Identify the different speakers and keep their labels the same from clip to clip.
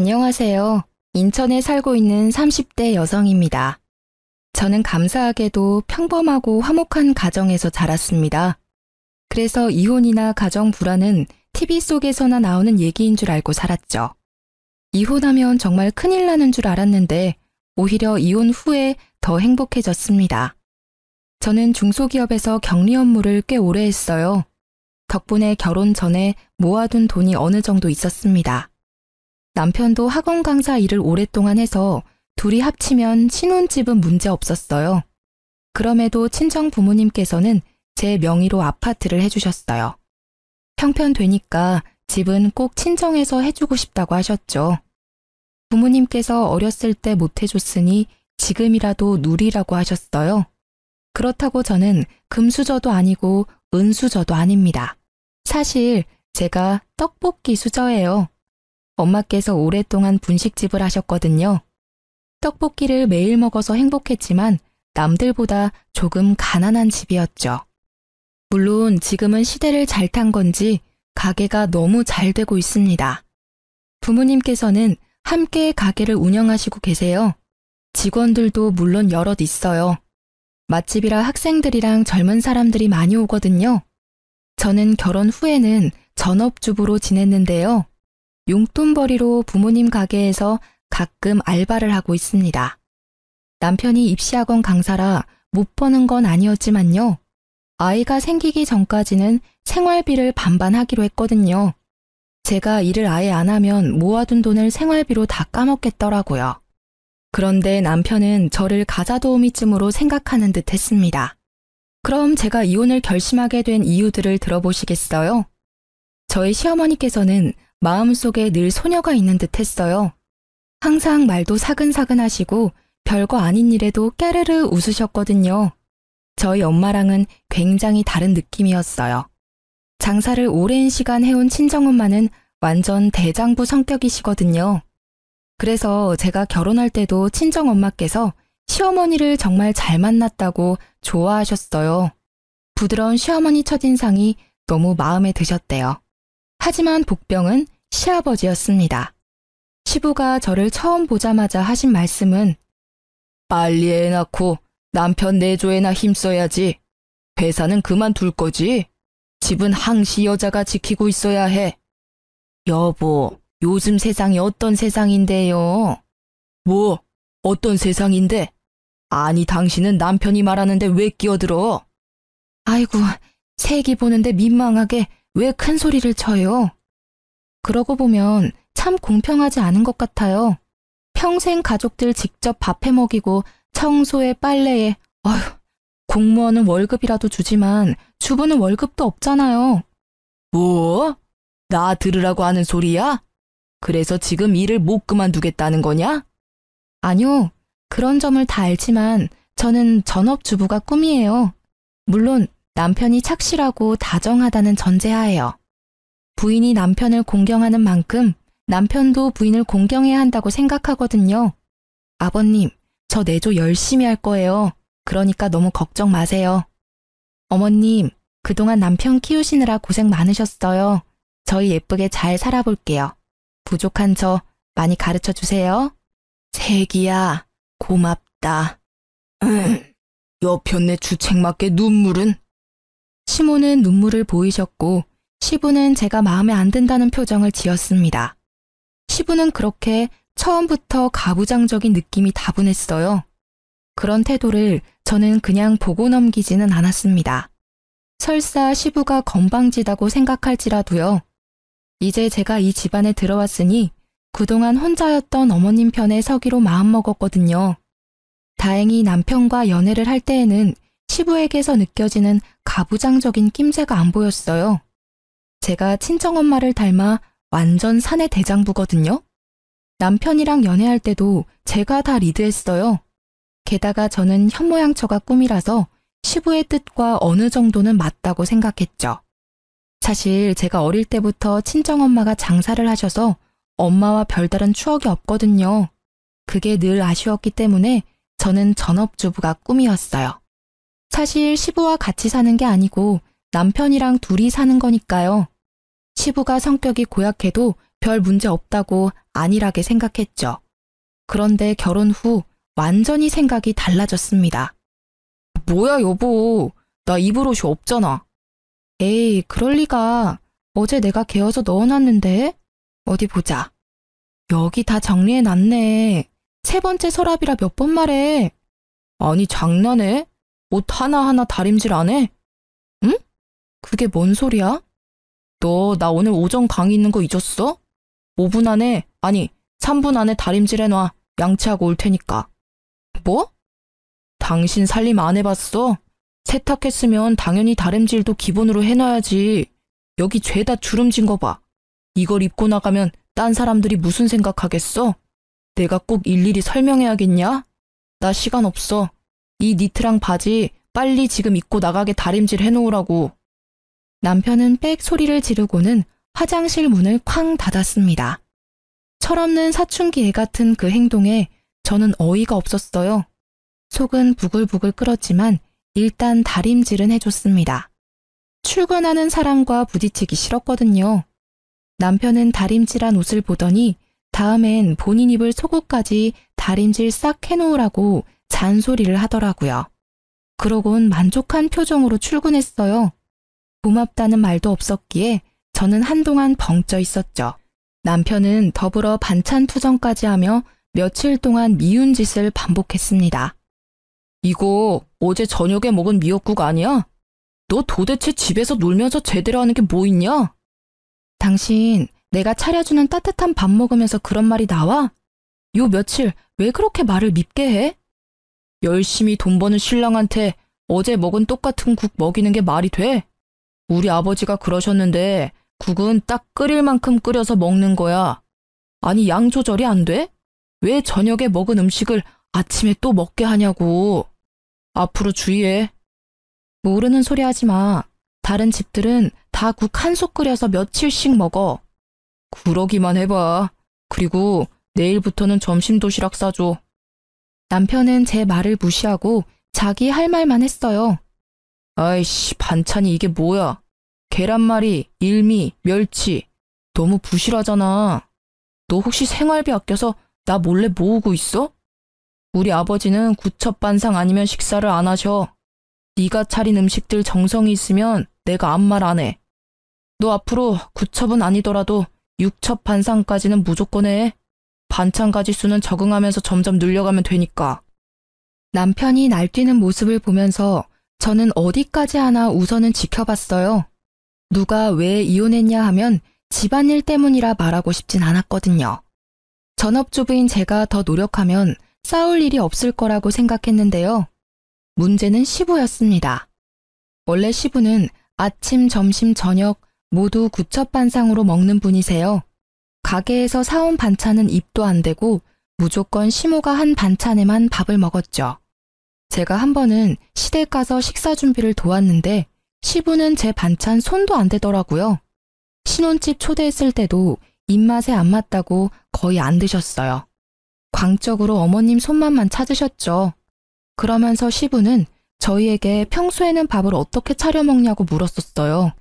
Speaker 1: 안녕하세요. 인천에 살고 있는 30대 여성입니다. 저는 감사하게도 평범하고 화목한 가정에서 자랐습니다. 그래서 이혼이나 가정 불화는 TV 속에서나 나오는 얘기인 줄 알고 살았죠. 이혼하면 정말 큰일 나는 줄 알았는데 오히려 이혼 후에 더 행복해졌습니다. 저는 중소기업에서 격리 업무를 꽤 오래 했어요. 덕분에 결혼 전에 모아둔 돈이 어느 정도 있었습니다. 남편도 학원 강사 일을 오랫동안 해서 둘이 합치면 신혼집은 문제 없었어요. 그럼에도 친정 부모님께서는 제 명의로 아파트를 해주셨어요. 형편되니까 집은 꼭 친정에서 해주고 싶다고 하셨죠. 부모님께서 어렸을 때 못 해줬으니 지금이라도 누리라고 하셨어요. 그렇다고 저는 금수저도 아니고 은수저도 아닙니다. 사실 제가 떡볶이 수저예요. 엄마께서 오랫동안 분식집을 하셨거든요. 떡볶이를 매일 먹어서 행복했지만 남들보다 조금 가난한 집이었죠. 물론 지금은 시대를 잘 탄 건지 가게가 너무 잘 되고 있습니다. 부모님께서는 함께 가게를 운영하시고 계세요. 직원들도 물론 여럿 있어요. 맛집이라 학생들이랑 젊은 사람들이 많이 오거든요. 저는 결혼 후에는 전업주부로 지냈는데요. 용돈벌이로 부모님 가게에서 가끔 알바를 하고 있습니다. 남편이 입시학원 강사라 못 버는 건 아니었지만요. 아이가 생기기 전까지는 생활비를 반반 하기로 했거든요. 제가 일을 아예 안 하면 모아둔 돈을 생활비로 다 까먹겠더라고요. 그런데 남편은 저를 가사도우미쯤으로 생각하는 듯 했습니다. 그럼 제가 이혼을 결심하게 된 이유들을 들어보시겠어요? 저희 시어머니께서는 마음속에 늘 소녀가 있는 듯 했어요. 항상 말도 사근사근 하시고 별거 아닌 일에도 깨르르 웃으셨거든요. 저희 엄마랑은 굉장히 다른 느낌이었어요. 장사를 오랜 시간 해온 친정엄마는 완전 대장부 성격이시거든요. 그래서 제가 결혼할 때도 친정엄마께서 시어머니를 정말 잘 만났다고 좋아하셨어요. 부드러운 시어머니 첫인상이 너무 마음에 드셨대요. 하지만 복병은 시아버지였습니다. 시부가 저를 처음 보자마자 하신 말씀은 빨리 애 낳고 남편 내조에나 힘써야지. 회사는 그만둘 거지. 집은 항시 여자가 지키고 있어야 해. 여보, 요즘 세상이 어떤 세상인데요? 뭐? 어떤 세상인데? 아니, 당신은 남편이 말하는데 왜 끼어들어? 아이고, 새끼 보는데 민망하게 왜 큰 소리를 쳐요? 그러고 보면 참 공평하지 않은 것 같아요. 평생 가족들 직접 밥해 먹이고 청소에 빨래에, 어휴, 공무원은 월급이라도 주지만 주부는 월급도 없잖아요. 뭐? 나 들으라고 하는 소리야? 그래서 지금 일을 못 그만두겠다는 거냐? 아니요. 그런 점을 다 알지만 저는 전업주부가 꿈이에요. 물론 남편이 착실하고 다정하다는 전제하에요. 부인이 남편을 공경하는 만큼 남편도 부인을 공경해야 한다고 생각하거든요. 아버님, 저 내조 열심히 할 거예요. 그러니까 너무 걱정 마세요. 어머님, 그동안 남편 키우시느라 고생 많으셨어요. 저희 예쁘게 잘 살아볼게요. 부족한 저 많이 가르쳐 주세요. 새기야, 고맙다. 여편네 주책맞게 눈물은? 시모는 눈물을 보이셨고 시부는 제가 마음에 안 든다는 표정을 지었습니다. 시부는 그렇게 처음부터 가부장적인 느낌이 다분했어요. 그런 태도를 저는 그냥 보고 넘기지는 않았습니다. 설사 시부가 건방지다고 생각할지라도요. 이제 제가 이 집안에 들어왔으니 그동안 혼자였던 어머님 편에 서기로 마음먹었거든요. 다행히 남편과 연애를 할 때에는 시부에게서 느껴지는 가부장적인 낌새가 안 보였어요. 제가 친정엄마를 닮아 완전 사내 대장부거든요. 남편이랑 연애할 때도 제가 다 리드했어요. 게다가 저는 현모양처가 꿈이라서 시부의 뜻과 어느 정도는 맞다고 생각했죠. 사실 제가 어릴 때부터 친정엄마가 장사를 하셔서 엄마와 별다른 추억이 없거든요. 그게 늘 아쉬웠기 때문에 저는 전업주부가 꿈이었어요. 사실 시부와 같이 사는 게 아니고 남편이랑 둘이 사는 거니까요. 시부가 성격이 고약해도 별 문제 없다고 안일하게 생각했죠. 그런데 결혼 후 완전히 생각이 달라졌습니다. 뭐야 여보, 나 입을 옷이 없잖아. 에이, 그럴 리가. 어제 내가 개어서 넣어놨는데. 어디 보자. 여기 다 정리해놨네. 세 번째 서랍이라 몇 번 말해. 아니 장난해? 옷 하나하나 다림질 안 해? 응? 그게 뭔 소리야? 너 나 오늘 오전 강의 있는 거 잊었어? 5분 안에, 아니 3분 안에 다림질 해놔. 양치하고 올 테니까. 뭐? 당신 살림 안 해봤어? 세탁했으면 당연히 다림질도 기본으로 해놔야지. 여기 죄다 주름진 거 봐. 이걸 입고 나가면 딴 사람들이 무슨 생각하겠어? 내가 꼭 일일이 설명해야겠냐? 나 시간 없어. 이 니트랑 바지 빨리 지금 입고 나가게 다림질 해놓으라고. 남편은 빽 소리를 지르고는 화장실 문을 쾅 닫았습니다. 철없는 사춘기 애 같은 그 행동에 저는 어이가 없었어요. 속은 부글부글 끓었지만 일단 다림질은 해줬습니다. 출근하는 사람과 부딪히기 싫었거든요. 남편은 다림질한 옷을 보더니 다음엔 본인 입을 속옷까지 다림질 싹 해놓으라고 잔소리를 하더라고요. 그러곤 만족한 표정으로 출근했어요. 고맙다는 말도 없었기에 저는 한동안 벙쪄 있었죠. 남편은 더불어 반찬 투정까지 하며 며칠 동안 미운 짓을 반복했습니다. 이거 어제 저녁에 먹은 미역국 아니야? 너 도대체 집에서 놀면서 제대로 하는 게 뭐 있냐? 당신 내가 차려주는 따뜻한 밥 먹으면서 그런 말이 나와? 요 며칠 왜 그렇게 말을 밉게 해? 열심히 돈 버는 신랑한테 어제 먹은 똑같은 국 먹이는 게 말이 돼? 우리 아버지가 그러셨는데 국은 딱 끓일 만큼 끓여서 먹는 거야. 아니 양 조절이 안 돼? 왜 저녁에 먹은 음식을 아침에 또 먹게 하냐고. 앞으로 주의해. 모르는 소리 하지 마. 다른 집들은 다 국 한 솥 끓여서 며칠씩 먹어. 그러기만 해봐. 그리고 내일부터는 점심 도시락 싸줘. 남편은 제 말을 무시하고 자기 할 말만 했어요. 아이씨, 반찬이 이게 뭐야. 계란말이, 일미, 멸치. 너무 부실하잖아. 너 혹시 생활비 아껴서 나 몰래 모으고 있어? 우리 아버지는 구첩반상 아니면 식사를 안 하셔. 네가 차린 음식들 정성이 있으면 내가 아무 말 안 해. 너 앞으로 구첩은 아니더라도 육첩 반상까지는 무조건 해. 반찬 가짓수는 적응하면서 점점 늘려가면 되니까. 남편이 날뛰는 모습을 보면서 저는 어디까지 하나 우선은 지켜봤어요. 누가 왜 이혼했냐 하면 집안일 때문이라 말하고 싶진 않았거든요. 전업주부인 제가 더 노력하면 싸울 일이 없을 거라고 생각했는데요. 문제는 시부였습니다. 원래 시부는 아침, 점심, 저녁 모두 구첩반상으로 먹는 분이세요. 가게에서 사온 반찬은 입도 안 대고 무조건 시모가 한 반찬에만 밥을 먹었죠. 제가 한 번은 시댁 가서 식사 준비를 도왔는데 시부는 제 반찬 손도 안 대더라고요. 신혼집 초대했을 때도 입맛에 안 맞다고 거의 안 드셨어요. 광적으로 어머님 손맛만 찾으셨죠. 그러면서 시부는 저희에게 평소에는 밥을 어떻게 차려 먹냐고 물었었어요.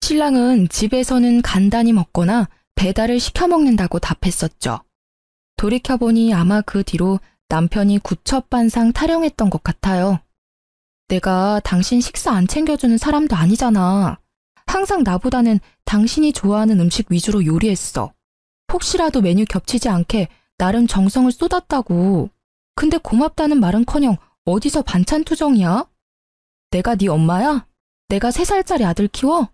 Speaker 1: 신랑은 집에서는 간단히 먹거나 배달을 시켜 먹는다고 답했었죠. 돌이켜보니 아마 그 뒤로 남편이 구첩반상 타령했던 것 같아요. 내가 당신 식사 안 챙겨주는 사람도 아니잖아. 항상 나보다는 당신이 좋아하는 음식 위주로 요리했어. 혹시라도 메뉴 겹치지 않게 나름 정성을 쏟았다고. 근데 고맙다는 말은커녕 어디서 반찬 투정이야? 내가 네 엄마야? 내가 3살짜리 아들 키워?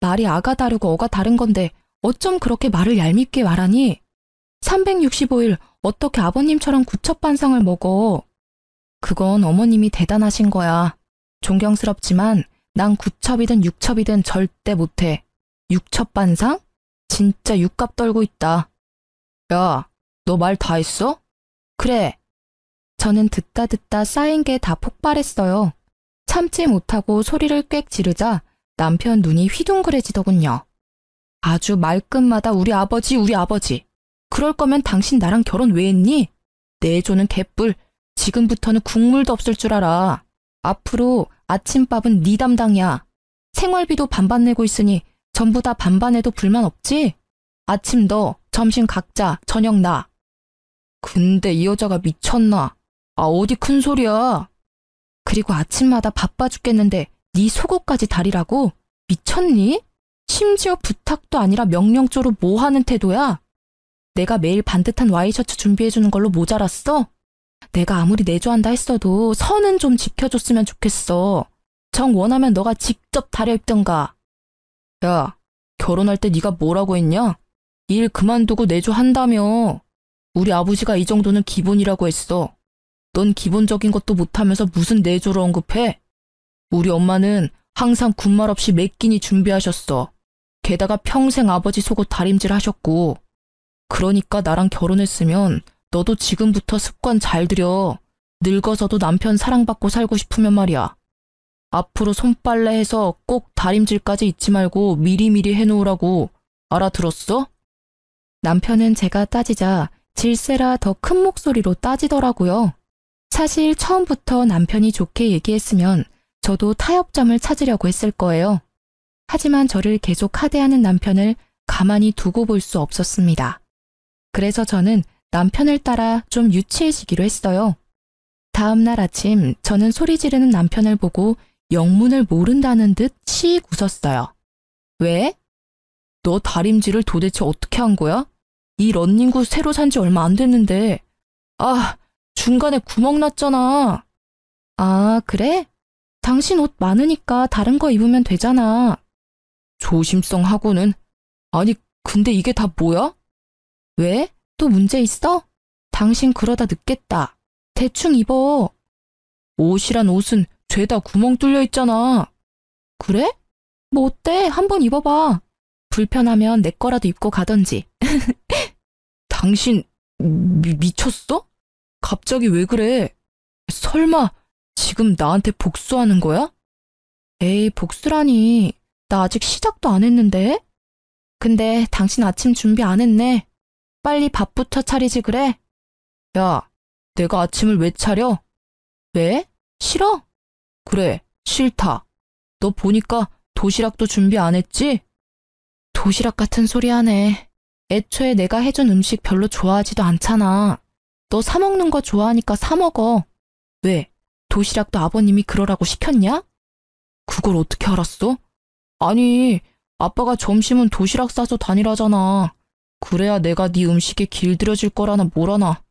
Speaker 1: 말이 아가 다르고 어가 다른 건데 어쩜 그렇게 말을 얄밉게 말하니? 365일 어떻게 아버님처럼 구첩반상을 먹어? 그건 어머님이 대단하신 거야. 존경스럽지만 난 구첩이든 육첩이든 절대 못해. 육첩반상? 진짜 육갑 떨고 있다. 야, 너 말 다 했어? 그래. 저는 듣다 쌓인 게 다 폭발했어요. 참지 못하고 소리를 꽥 지르자 남편 눈이 휘둥그레지더군요. 아주 말끝마다 우리 아버지. 그럴 거면 당신 나랑 결혼 왜 했니? 내조는 개뿔. 지금부터는 국물도 없을 줄 알아. 앞으로 아침밥은 네 담당이야. 생활비도 반반 내고 있으니 전부 다 반반 해도 불만 없지? 아침 너, 점심 각자, 저녁 나. 근데 이 여자가 미쳤나? 아, 어디 큰 소리야. 그리고 아침마다 바빠 죽겠는데 네 속옷까지 다리라고? 미쳤니? 심지어 부탁도 아니라 명령조로 뭐 하는 태도야? 내가 매일 반듯한 와이셔츠 준비해주는 걸로 모자랐어? 내가 아무리 내조한다 했어도 선은 좀 지켜줬으면 좋겠어. 정 원하면 너가 직접 다려입던가. 야, 결혼할 때 네가 뭐라고 했냐? 일 그만두고 내조한다며. 우리 아버지가 이 정도는 기본이라고 했어. 넌 기본적인 것도 못하면서 무슨 내조를 언급해? 우리 엄마는 항상 군말 없이 매 끼니 준비하셨어. 게다가 평생 아버지 속옷 다림질 하셨고. 그러니까 나랑 결혼했으면 너도 지금부터 습관 잘 들여. 늙어서도 남편 사랑받고 살고 싶으면 말이야. 앞으로 손빨래 해서 꼭 다림질까지 잊지 말고 미리미리 해놓으라고. 알아들었어? 남편은 제가 따지자 질세라 더 큰 목소리로 따지더라고요. 사실 처음부터 남편이 좋게 얘기했으면 저도 타협점을 찾으려고 했을 거예요. 하지만 저를 계속 하대하는 남편을 가만히 두고 볼 수 없었습니다. 그래서 저는 남편을 따라 좀 유치해지기로 했어요. 다음 날 아침 저는 소리 지르는 남편을 보고 영문을 모른다는 듯 씩 웃었어요. 왜? 너 다림질을 도대체 어떻게 한 거야? 이 런닝구 새로 산 지 얼마 안 됐는데. 아, 중간에 구멍 났잖아. 아, 그래? 당신 옷 많으니까 다른 거 입으면 되잖아. 조심성 하고는. 아니, 근데 이게 다 뭐야? 왜? 또 문제 있어? 당신 그러다 늦겠다. 대충 입어. 옷이란 옷은 죄다 구멍 뚫려 있잖아. 그래? 뭐 어때? 한번 입어봐. 불편하면 내 거라도 입고 가던지. 당신 미쳤어? 갑자기 왜 그래? 설마 지금 나한테 복수하는 거야? 에이, 복수라니. 나 아직 시작도 안 했는데? 근데 당신 아침 준비 안 했네. 빨리 밥부터 차리지 그래? 야, 내가 아침을 왜 차려? 왜? 싫어? 그래, 싫다. 너 보니까 도시락도 준비 안 했지? 도시락 같은 소리 하네. 애초에 내가 해준 음식 별로 좋아하지도 않잖아. 너 사 먹는 거 좋아하니까 사 먹어. 왜? 도시락도 아버님이 그러라고 시켰냐? 그걸 어떻게 알았어? 아니, 아빠가 점심은 도시락 싸서 다니라잖아. 그래야 내가 네 음식에 길들여질 거라나 뭐라나.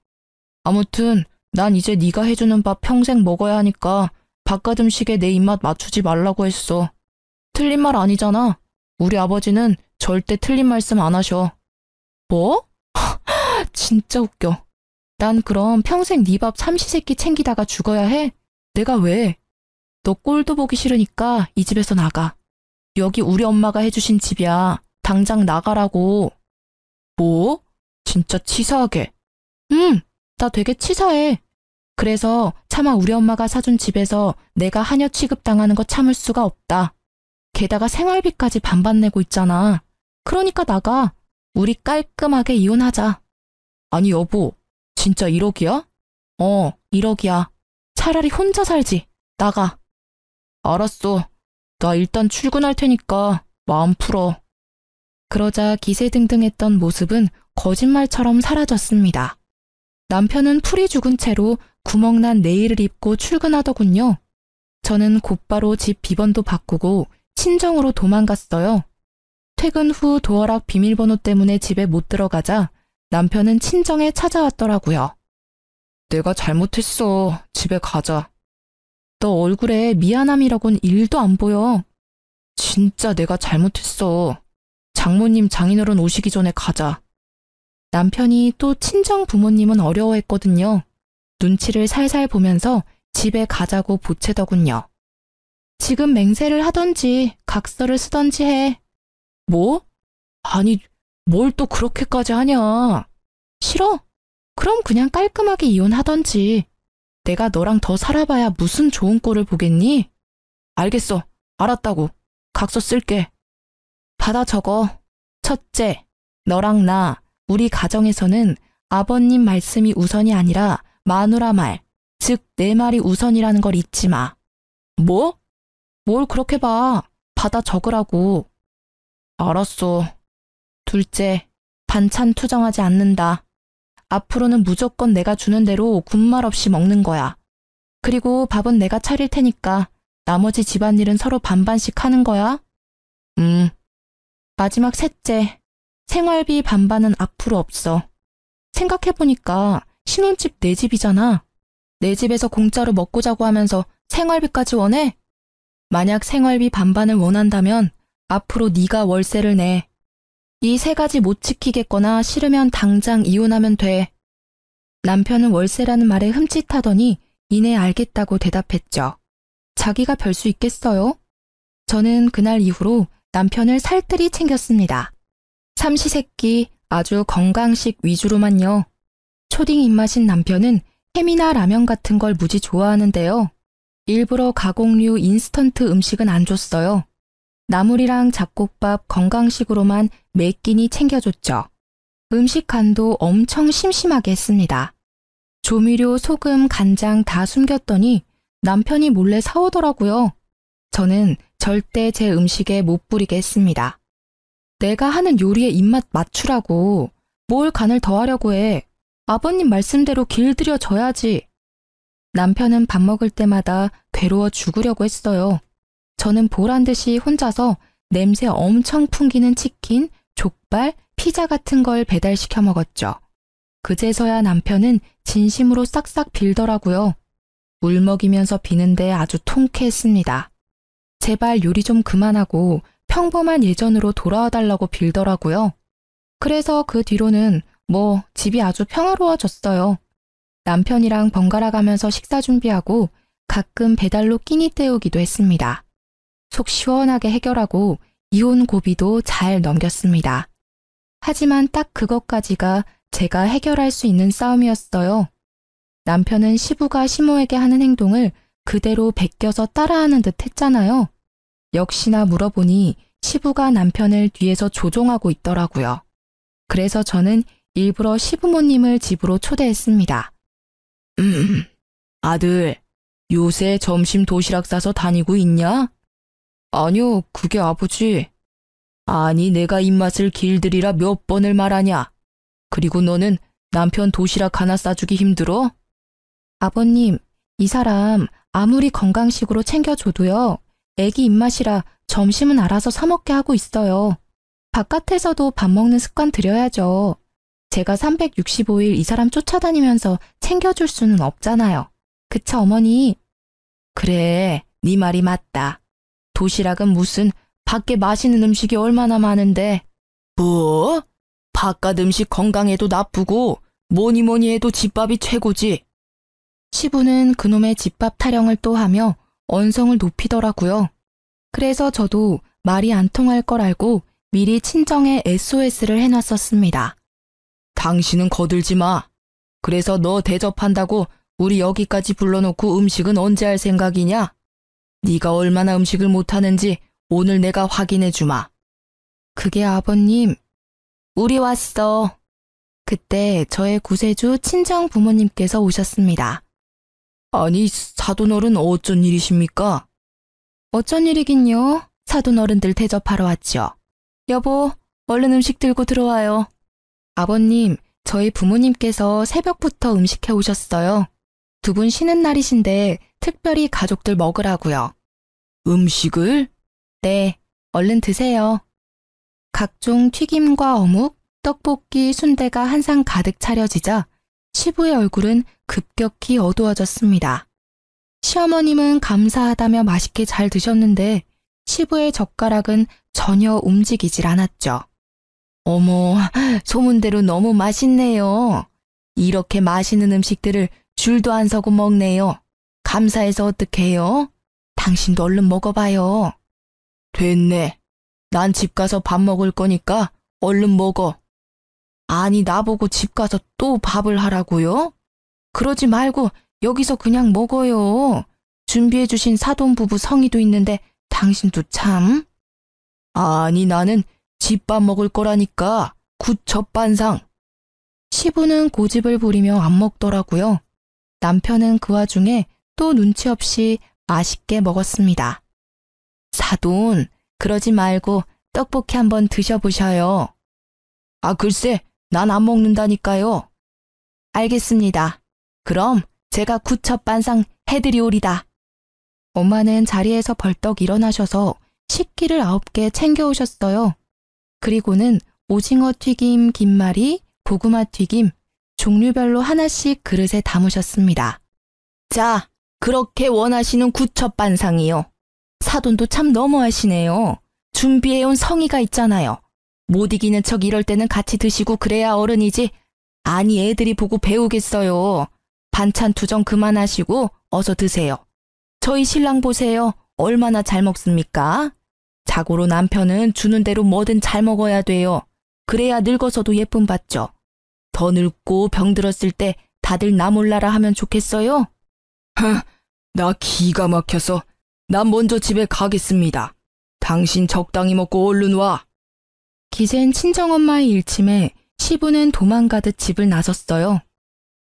Speaker 1: 아무튼 난 이제 네가 해주는 밥 평생 먹어야 하니까 바깥 음식에 내 입맛 맞추지 말라고 했어. 틀린 말 아니잖아. 우리 아버지는 절대 틀린 말씀 안 하셔. 뭐? 진짜 웃겨. 난 그럼 평생 네 밥 삼시세끼 챙기다가 죽어야 해? 내가 왜? 너 꼴도 보기 싫으니까 이 집에서 나가. 여기 우리 엄마가 해주신 집이야. 당장 나가라고. 뭐? 진짜 치사하게. 나 되게 치사해. 그래서 차마 우리 엄마가 사준 집에서 내가 하녀 취급당하는 거 참을 수가 없다. 게다가 생활비까지 반반 내고 있잖아. 그러니까 나가. 우리 깔끔하게 이혼하자. 아니 여보, 진짜 1억이야? 1억이야. 차라리 혼자 살지. 나가. 알았어. 나 일단 출근할 테니까 마음 풀어. 그러자 기세등등했던 모습은 거짓말처럼 사라졌습니다. 남편은 풀이 죽은 채로 구멍난 내일을 입고 출근하더군요. 저는 곧바로 집 비번도 바꾸고 친정으로 도망갔어요. 퇴근 후 도어락 비밀번호 때문에 집에 못 들어가자 남편은 친정에 찾아왔더라고요. 내가 잘못했어. 집에 가자. 너 얼굴에 미안함이라곤 1도 안 보여. 진짜 내가 잘못했어. 장모님 장인어른 오시기 전에 가자. 남편이 또 친정 부모님은 어려워했거든요. 눈치를 살살 보면서 집에 가자고 보채더군요. 지금 맹세를 하던지 각서를 쓰던지 해. 뭐? 아니, 뭘 또 그렇게까지 하냐. 싫어? 그럼 그냥 깔끔하게 이혼하던지. 내가 너랑 더 살아봐야 무슨 좋은 꼴을 보겠니? 알겠어. 알았다고. 각서 쓸게. 받아 적어. 첫째, 너랑 나, 우리 가정에서는 아버님 말씀이 우선이 아니라 마누라 말, 즉 내 말이 우선이라는 걸 잊지 마. 뭐? 뭘 그렇게 봐. 받아 적으라고. 알았어. 둘째, 반찬 투정하지 않는다. 앞으로는 무조건 내가 주는 대로 군말 없이 먹는 거야. 그리고 밥은 내가 차릴 테니까 나머지 집안일은 서로 반반씩 하는 거야. 마지막 셋째, 생활비 반반은 앞으로 없어. 생각해보니까 신혼집 내 집이잖아. 내 집에서 공짜로 먹고 자고 하면서 생활비까지 원해? 만약 생활비 반반을 원한다면 앞으로 네가 월세를 내. 이 세 가지 못 지키겠거나 싫으면 당장 이혼하면 돼. 남편은 월세라는 말에 흠칫하더니 이내 알겠다고 대답했죠. 자기가 별 수 있겠어요? 저는 그날 이후로 남편을 살뜰히 챙겼습니다. 삼시세끼 아주 건강식 위주로만요. 초딩 입맛인 남편은 햄이나 라면 같은 걸 무지 좋아하는데요. 일부러 가공류 인스턴트 음식은 안 줬어요. 나물이랑 잡곡밥 건강식으로만 매 끼니 챙겨줬죠. 음식 간도 엄청 심심하게 했습니다. 조미료, 소금, 간장 다 숨겼더니 남편이 몰래 사오더라고요. 저는 절대 제 음식에 못 부리게 했습니다. 내가 하는 요리에 입맛 맞추라고 뭘 간을 더하려고 해. 아버님 말씀대로 길들여 줘야지. 남편은 밥 먹을 때마다 괴로워 죽으려고 했어요. 저는 보란 듯이 혼자서 냄새 엄청 풍기는 치킨, 족발, 피자 같은 걸 배달시켜 먹었죠. 그제서야 남편은 진심으로 싹싹 빌더라고요. 물 먹이면서 비는데 아주 통쾌했습니다. 제발 요리 좀 그만하고 평범한 예전으로 돌아와 달라고 빌더라고요. 그래서 그 뒤로는 집이 아주 평화로워졌어요. 남편이랑 번갈아 가면서 식사 준비하고 가끔 배달로 끼니 때우기도 했습니다. 속 시원하게 해결하고 이혼 고비도 잘 넘겼습니다. 하지만 딱 그것까지가 제가 해결할 수 있는 싸움이었어요. 남편은 시부가 시모에게 하는 행동을 그대로 베껴서 따라하는 듯 했잖아요. 역시나 물어보니 시부가 남편을 뒤에서 조종하고 있더라고요. 그래서 저는 일부러 시부모님을 집으로 초대했습니다. 아들, 요새 점심 도시락 싸서 다니고 있냐? 아니요, 그게 아버지. 아니, 내가 입맛을 길들이라 몇 번을 말하냐? 그리고 너는 남편 도시락 하나 싸주기 힘들어? 아버님, 이 사람 아무리 건강식으로 챙겨줘도요. 애기 입맛이라 점심은 알아서 사 먹게 하고 있어요. 바깥에서도 밥 먹는 습관 들여야죠. 제가 365일 이 사람 쫓아다니면서 챙겨줄 수는 없잖아요. 그쵸, 어머니? 그래, 네 말이 맞다. 도시락은 무슨 밖에 맛있는 음식이 얼마나 많은데. 뭐? 바깥 음식 건강에도 나쁘고 뭐니 해도 집밥이 최고지. 시부는 그놈의 집밥 타령을 또 하며 언성을 높이더라고요. 그래서 저도 말이 안 통할 걸 알고 미리 친정에 SOS를 해놨었습니다. 당신은 거들지 마. 그래서 너 대접한다고 우리 여기까지 불러놓고 음식은 언제 할 생각이냐? 네가 얼마나 음식을 못하는지 오늘 내가 확인해 주마. 그게 아버님, 우리 왔어. 그때 저의 구세주 친정 부모님께서 오셨습니다. 아니, 사돈어른 어쩐 일이십니까? 어쩐 일이긴요. 사돈어른들 대접하러 왔죠. 여보, 얼른 음식 들고 들어와요. 아버님, 저희 부모님께서 새벽부터 음식해 오셨어요. 두 분 쉬는 날이신데 특별히 가족들 먹으라고요. 음식을? 네, 얼른 드세요. 각종 튀김과 어묵, 떡볶이, 순대가 한 상 가득 차려지자 시부의 얼굴은 급격히 어두워졌습니다. 시어머님은 감사하다며 맛있게 잘 드셨는데 시부의 젓가락은 전혀 움직이질 않았죠. 어머, 소문대로 너무 맛있네요. 이렇게 맛있는 음식들을 줄도 안 서고 먹네요. 감사해서 어떡해요? 당신도 얼른 먹어봐요. 됐네. 난 집 가서 밥 먹을 거니까 얼른 먹어. 아니, 나보고 집 가서 또 밥을 하라고요? 그러지 말고 여기서 그냥 먹어요. 준비해주신 사돈부부 성의도 있는데 당신도 참. 아니, 나는 집밥 먹을 거라니까. 굿젓반상. 시부는 고집을 부리며 안 먹더라고요. 남편은 그 와중에 또 눈치 없이 맛있게 먹었습니다. 사돈, 그러지 말고 떡볶이 한번 드셔보셔요. 아, 글쎄, 난 안 먹는다니까요. 알겠습니다. 그럼 제가 구첩반상 해드리오리다. 엄마는 자리에서 벌떡 일어나셔서 식기를 9개 챙겨오셨어요. 그리고는 오징어 튀김, 김말이, 고구마 튀김, 종류별로 하나씩 그릇에 담으셨습니다. 자, 그렇게 원하시는 구첩반상이요. 사돈도 참 너무하시네요. 준비해온 성의가 있잖아요. 못 이기는 척 이럴 때는 같이 드시고 그래야 어른이지. 아니, 애들이 보고 배우겠어요. 반찬 투정 그만하시고 어서 드세요. 저희 신랑 보세요. 얼마나 잘 먹습니까? 자고로 남편은 주는 대로 뭐든 잘 먹어야 돼요. 그래야 늙어서도 예쁨 받죠. 더 늙고 병들었을 때 다들 나 몰라라 하면 좋겠어요? 나 기가 막혀서 난 먼저 집에 가겠습니다. 당신 적당히 먹고 얼른 와. 기센 친정엄마의 일침에 시부는 도망가듯 집을 나섰어요.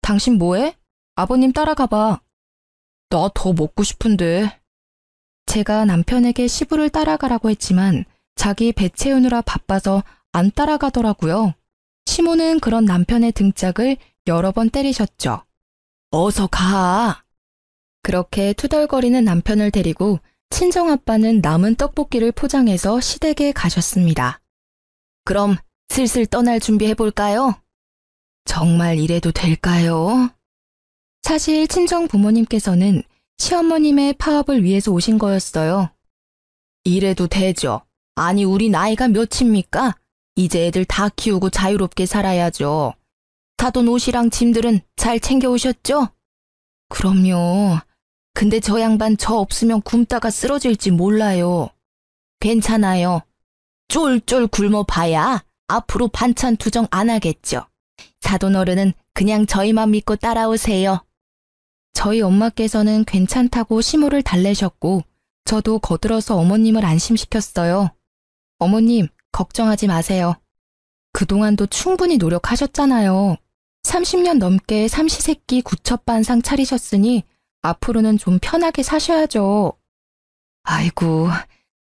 Speaker 1: 당신 뭐해? 아버님 따라가봐. 나 더 먹고 싶은데. 제가 남편에게 시부를 따라가라고 했지만 자기 배 채우느라 바빠서 안 따라가더라고요. 시모는 그런 남편의 등짝을 여러 번 때리셨죠. 어서 가. 그렇게 투덜거리는 남편을 데리고 친정아빠는 남은 떡볶이를 포장해서 시댁에 가셨습니다. 그럼 슬슬 떠날 준비해볼까요? 정말 이래도 될까요? 사실 친정 부모님께서는 시어머님의 파업을 위해서 오신 거였어요. 이래도 되죠. 아니, 우리 나이가 몇입니까? 이제 애들 다 키우고 자유롭게 살아야죠. 사돈 옷이랑 짐들은 잘 챙겨오셨죠? 그럼요. 근데 저 양반 저 없으면 굶다가 쓰러질지 몰라요. 괜찮아요. 쫄쫄 굶어봐야 앞으로 반찬 투정 안 하겠죠. 사돈 어른은 그냥 저희만 믿고 따라오세요. 저희 엄마께서는 괜찮다고 시모를 달래셨고 저도 거들어서 어머님을 안심시켰어요. 어머님, 걱정하지 마세요. 그동안도 충분히 노력하셨잖아요. 30년 넘게 삼시세끼 구첩반상 차리셨으니 앞으로는 좀 편하게 사셔야죠. 아이고,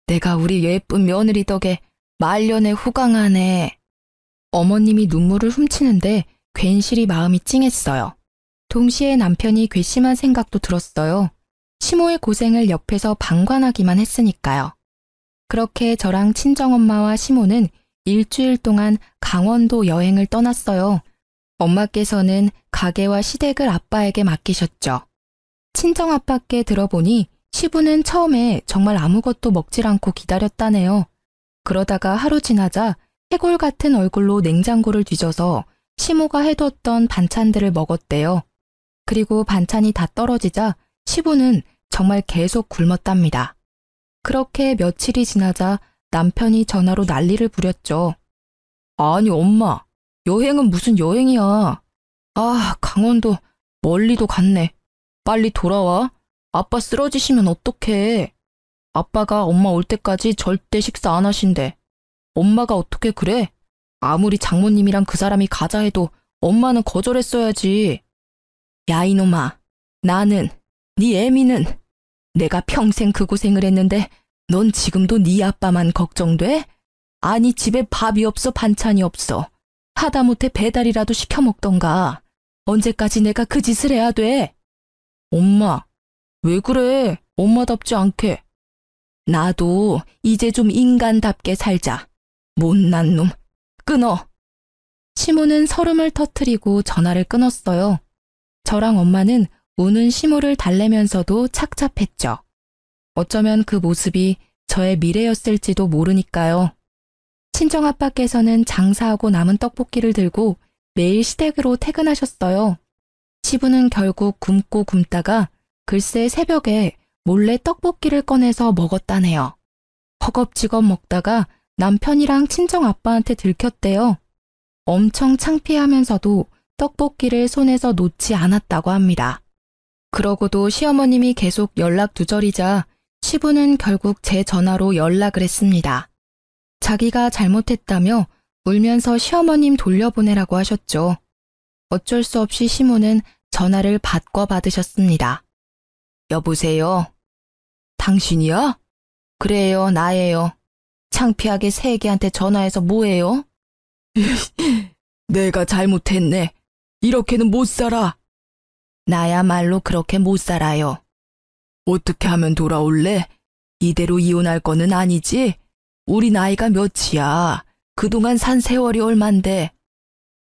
Speaker 1: 내가 우리 예쁜 며느리 덕에 말년에 호강하네. 어머님이 눈물을 훔치는데 괜시리 마음이 찡했어요. 동시에 남편이 괘씸한 생각도 들었어요. 시모의 고생을 옆에서 방관하기만 했으니까요. 그렇게 저랑 친정엄마와 시모는 일주일 동안 강원도 여행을 떠났어요. 엄마께서는 가게와 시댁을 아빠에게 맡기셨죠. 친정아빠께 들어보니 시부는 처음에 정말 아무것도 먹질 않고 기다렸다네요. 그러다가 하루 지나자 해골 같은 얼굴로 냉장고를 뒤져서 시모가 해뒀던 반찬들을 먹었대요. 그리고 반찬이 다 떨어지자 시부는 정말 계속 굶었답니다. 그렇게 며칠이 지나자 남편이 전화로 난리를 부렸죠. 아니, 엄마, 여행은 무슨 여행이야. 아, 강원도 멀리도 갔네. 빨리 돌아와. 아빠 쓰러지시면 어떡해. 아빠가 엄마 올 때까지 절대 식사 안 하신대. 엄마가 어떻게 그래? 아무리 장모님이랑 그 사람이 가자 해도 엄마는 거절했어야지. 야, 이놈아. 나는, 네 애미는 내가 평생 그 고생을 했는데 넌 지금도 네 아빠만 걱정돼? 아니, 집에 밥이 없어, 반찬이 없어. 하다못해 배달이라도 시켜 먹던가. 언제까지 내가 그 짓을 해야 돼? 엄마, 왜 그래? 엄마답지 않게. 나도 이제 좀 인간답게 살자. 못난 놈, 끊어. 시모는 설움을 터뜨리고 전화를 끊었어요. 저랑 엄마는 우는 시모를 달래면서도 착잡했죠. 어쩌면 그 모습이 저의 미래였을지도 모르니까요. 친정아빠께서는 장사하고 남은 떡볶이를 들고 매일 시댁으로 퇴근하셨어요. 시부는 결국 굶고 굶다가 글쎄 새벽에 몰래 떡볶이를 꺼내서 먹었다네요. 허겁지겁 먹다가 남편이랑 친정아빠한테 들켰대요. 엄청 창피하면서도 떡볶이를 손에서 놓지 않았다고 합니다. 그러고도 시어머님이 계속 연락 두절이자 시부는 결국 제 전화로 연락을 했습니다. 자기가 잘못했다며 울면서 시어머님 돌려보내라고 하셨죠. 어쩔 수 없이 시모는 전화를 바꿔 받으셨습니다. 여보세요? 당신이야? 그래요, 나예요. 창피하게 새애기한테 전화해서 뭐해요? 내가 잘못했네. 이렇게는 못 살아. 나야말로 그렇게 못 살아요. 어떻게 하면 돌아올래? 이대로 이혼할 거는 아니지? 우리 나이가 몇이야? 그동안 산 세월이 얼만데.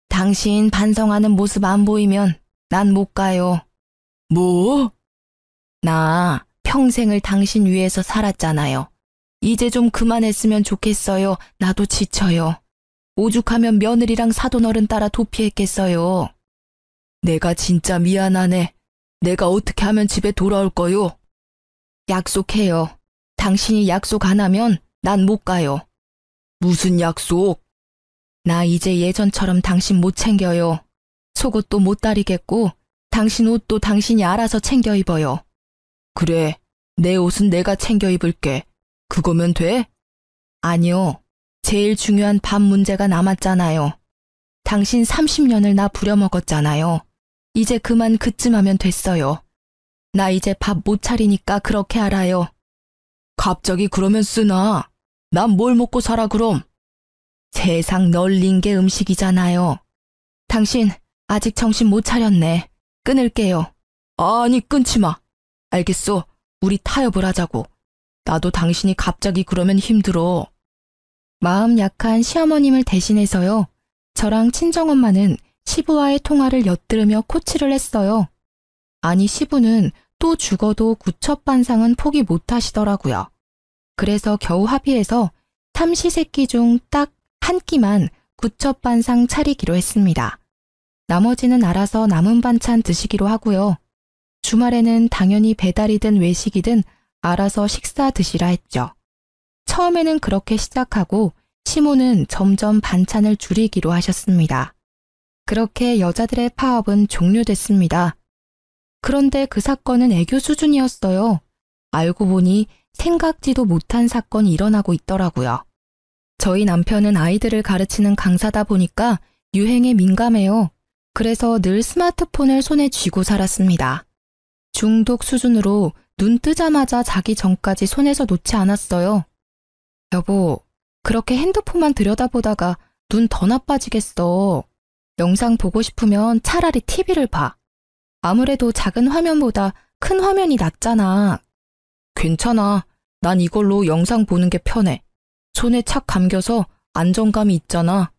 Speaker 1: 당신 반성하는 모습 안 보이면 난 못 가요. 뭐? 나 평생을 당신 위해서 살았잖아요. 이제 좀 그만했으면 좋겠어요. 나도 지쳐요. 오죽하면 며느리랑 사돈어른 따라 도피했겠어요. 내가 진짜 미안하네. 내가 어떻게 하면 집에 돌아올 거요? 약속해요. 당신이 약속 안 하면 난 못 가요. 무슨 약속? 나 이제 예전처럼 당신 못 챙겨요. 속옷도 못 다리겠고 당신 옷도 당신이 알아서 챙겨 입어요. 그래, 내 옷은 내가 챙겨 입을게. 그거면 돼? 아니요. 제일 중요한 밥 문제가 남았잖아요. 당신 30년을 나 부려먹었잖아요. 이제 그만 그쯤 하면 됐어요. 나 이제 밥 못 차리니까 그렇게 알아요. 갑자기 그러면 쓰나? 난 뭘 먹고 살아 그럼? 세상 널린 게 음식이잖아요. 당신 아직 정신 못 차렸네. 끊을게요. 아니 끊지 마. 알겠어. 우리 타협을 하자고. 나도 당신이 갑자기 그러면 힘들어. 마음 약한 시어머님을 대신해서요. 저랑 친정엄마는 시부와의 통화를 엿들으며 코치를 했어요. 아니 시부는 또 죽어도 구첩반상은 포기 못 하시더라고요. 그래서 겨우 합의해서 삼시세끼 중 딱 한 끼만 구첩반상 차리기로 했습니다. 나머지는 알아서 남은 반찬 드시기로 하고요. 주말에는 당연히 배달이든 외식이든 알아서 식사 드시라 했죠. 처음에는 그렇게 시작하고 시모는 점점 반찬을 줄이기로 하셨습니다. 그렇게 여자들의 파업은 종료됐습니다. 그런데 그 사건은 애교 수준이었어요. 알고 보니 생각지도 못한 사건이 일어나고 있더라고요. 저희 남편은 아이들을 가르치는 강사다 보니까 유행에 민감해요. 그래서 늘 스마트폰을 손에 쥐고 살았습니다. 중독 수준으로 눈 뜨자마자 자기 전까지 손에서 놓지 않았어요. 여보, 그렇게 핸드폰만 들여다보다가 눈 더 나빠지겠어. 영상 보고 싶으면 차라리 TV를 봐. 아무래도 작은 화면보다 큰 화면이 낫잖아. 괜찮아. 난 이걸로 영상 보는 게 편해. 손에 착 감겨서 안정감이 있잖아.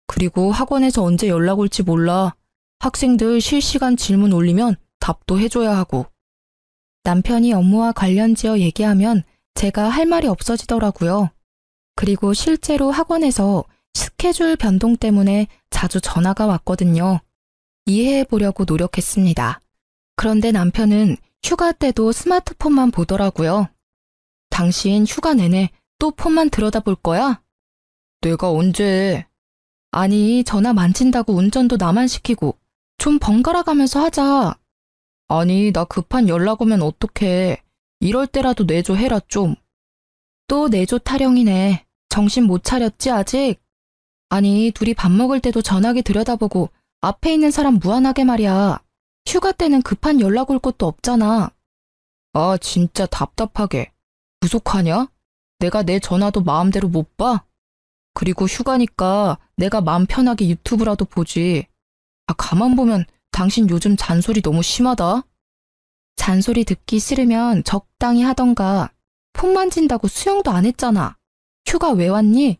Speaker 1: 그리고 학원에서 언제 연락 올지 몰라. 학생들 실시간 질문 올리면 답도 해줘야 하고. 남편이 업무와 관련지어 얘기하면 제가 할 말이 없어지더라고요. 그리고 실제로 학원에서 스케줄 변동 때문에 자주 전화가 왔거든요. 이해해 보려고 노력했습니다. 그런데 남편은 휴가 때도 스마트폰만 보더라고요. 당신 휴가 내내 또 폰만 들여다볼 거야? 내가 언제? 아니, 전화 만진다고 운전도 나만 시키고 좀 번갈아 가면서 하자. 아니, 나 급한 연락 오면 어떡해. 이럴 때라도 내조 해라 좀. 또 내조 타령이네. 정신 못 차렸지 아직? 아니, 둘이 밥 먹을 때도 전화기 들여다보고 앞에 있는 사람 무안하게 말이야. 휴가 때는 급한 연락 올 것도 없잖아. 아, 진짜 답답하게. 구속하냐? 내가 내 전화도 마음대로 못 봐? 그리고 휴가니까 내가 마음 편하게 유튜브라도 보지. 아, 가만 보면 당신 요즘 잔소리 너무 심하다. 잔소리 듣기 싫으면 적당히 하던가. 폰 만진다고 수영도 안 했잖아. 휴가 왜 왔니?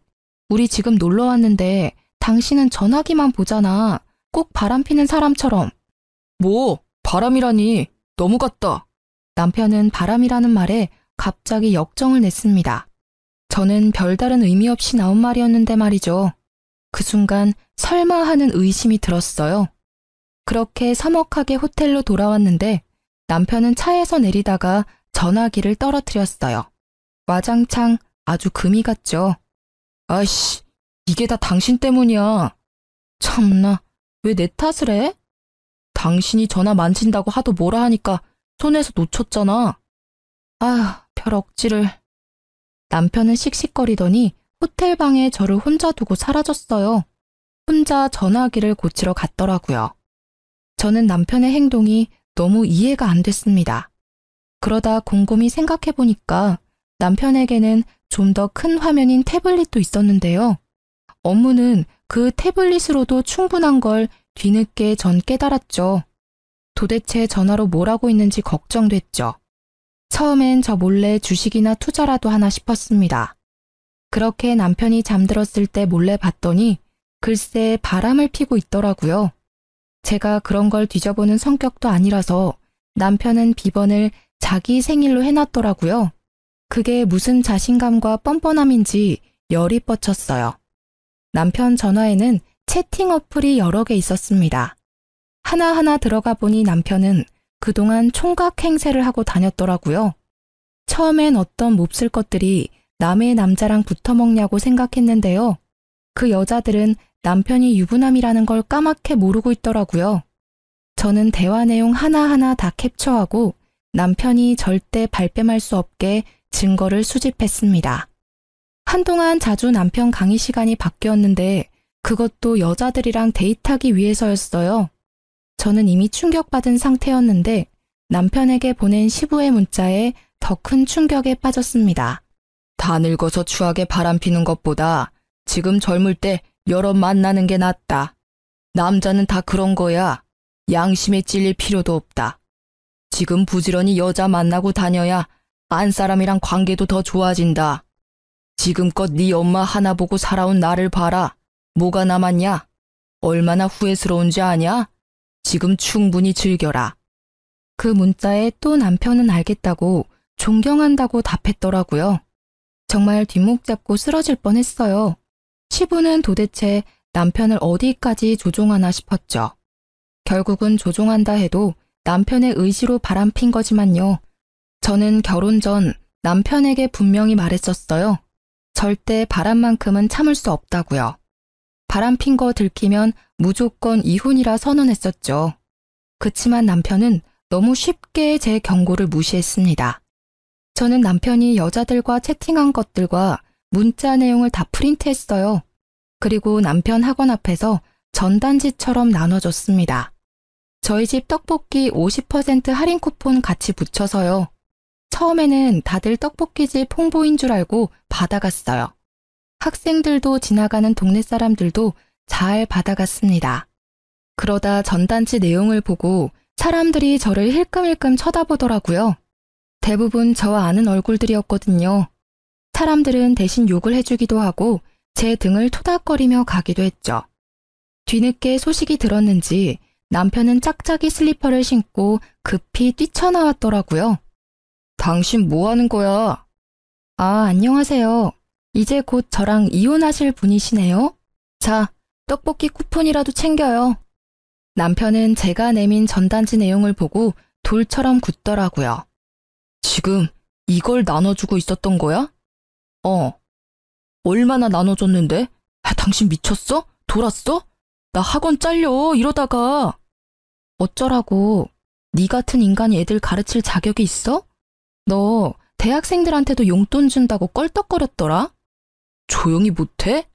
Speaker 1: 우리 지금 놀러 왔는데 당신은 전화기만 보잖아. 꼭 바람 피는 사람처럼. 뭐, 바람이라니. 너무 같다. 남편은 바람이라는 말에 갑자기 역정을 냈습니다. 저는 별다른 의미 없이 나온 말이었는데 말이죠. 그 순간 설마 하는 의심이 들었어요. 그렇게 서먹하게 호텔로 돌아왔는데 남편은 차에서 내리다가 전화기를 떨어뜨렸어요. 와장창 아주 금이 갔죠. 아이씨, 이게 다 당신 때문이야. 참나, 왜 내 탓을 해? 당신이 전화 만진다고 하도 뭐라 하니까 손에서 놓쳤잖아. 아휴, 별 억지를. 남편은 씩씩거리더니 호텔 방에 저를 혼자 두고 사라졌어요. 혼자 전화기를 고치러 갔더라고요. 저는 남편의 행동이 너무 이해가 안 됐습니다. 그러다 곰곰이 생각해보니까 남편에게는 좀 더 큰 화면인 태블릿도 있었는데요. 업무는 그 태블릿으로도 충분한 걸 뒤늦게 전 깨달았죠. 도대체 전화로 뭘 하고 있는지 걱정됐죠. 처음엔 저 몰래 주식이나 투자라도 하나 싶었습니다. 그렇게 남편이 잠들었을 때 몰래 봤더니 글쎄 바람을 피고 있더라고요. 제가 그런 걸 뒤져보는 성격도 아니라서 남편은 비번을 자기 생일로 해놨더라고요. 그게 무슨 자신감과 뻔뻔함인지 열이 뻗쳤어요. 남편 전화에는 채팅 어플이 여러 개 있었습니다. 하나하나 들어가 보니 남편은 그동안 총각 행세를 하고 다녔더라고요. 처음엔 어떤 몹쓸 것들이 남의 남자랑 붙어먹냐고 생각했는데요. 그 여자들은 남편이 유부남이라는 걸 까맣게 모르고 있더라고요. 저는 대화 내용 하나하나 다 캡처하고 남편이 절대 발뺌할 수 없게 증거를 수집했습니다. 한동안 자주 남편 강의 시간이 바뀌었는데 그것도 여자들이랑 데이트하기 위해서였어요. 저는 이미 충격받은 상태였는데 남편에게 보낸 시부의 문자에 더 큰 충격에 빠졌습니다. 다 늙어서 추하게 바람피는 것보다 지금 젊을 때 여러 만나는 게 낫다. 남자는 다 그런 거야. 양심에 찔릴 필요도 없다. 지금 부지런히 여자 만나고 다녀야 안 사람이랑 관계도 더 좋아진다. 지금껏 네 엄마 하나 보고 살아온 나를 봐라. 뭐가 남았냐? 얼마나 후회스러운지 아냐? 지금 충분히 즐겨라. 그 문자에 또 남편은 알겠다고 존경한다고 답했더라고요. 정말 뒷목 잡고 쓰러질 뻔했어요. 시부는 도대체 남편을 어디까지 조종하나 싶었죠. 결국은 조종한다 해도 남편의 의지로 바람핀 거지만요. 저는 결혼 전 남편에게 분명히 말했었어요. 절대 바람만큼은 참을 수 없다고요. 바람핀 거 들키면 무조건 이혼이라 선언했었죠. 그치만 남편은 너무 쉽게 제 경고를 무시했습니다. 저는 남편이 여자들과 채팅한 것들과 문자 내용을 다 프린트했어요. 그리고 남편 학원 앞에서 전단지처럼 나눠줬습니다. 저희 집 떡볶이 50% 할인 쿠폰 같이 붙여서요. 처음에는 다들 떡볶이집 홍보인 줄 알고 받아갔어요. 학생들도 지나가는 동네 사람들도 잘 받아갔습니다. 그러다 전단지 내용을 보고 사람들이 저를 힐끔힐끔 쳐다보더라고요. 대부분 저와 아는 얼굴들이었거든요. 사람들은 대신 욕을 해주기도 하고 제 등을 토닥거리며 가기도 했죠. 뒤늦게 소식이 들었는지 남편은 짝짝이 슬리퍼를 신고 급히 뛰쳐나왔더라고요. 당신 뭐 하는 거야? 아, 안녕하세요. 이제 곧 저랑 이혼하실 분이시네요. 자, 떡볶이 쿠폰이라도 챙겨요. 남편은 제가 내민 전단지 내용을 보고 돌처럼 굳더라고요. 지금 이걸 나눠주고 있었던 거야? 얼마나 나눠줬는데? 당신 미쳤어? 돌았어? 나 학원 잘려 이러다가. 어쩌라고. 네 같은 인간이 애들 가르칠 자격이 있어? 너 대학생들한테도 용돈 준다고 껄떡거렸더라? 조용히 못해?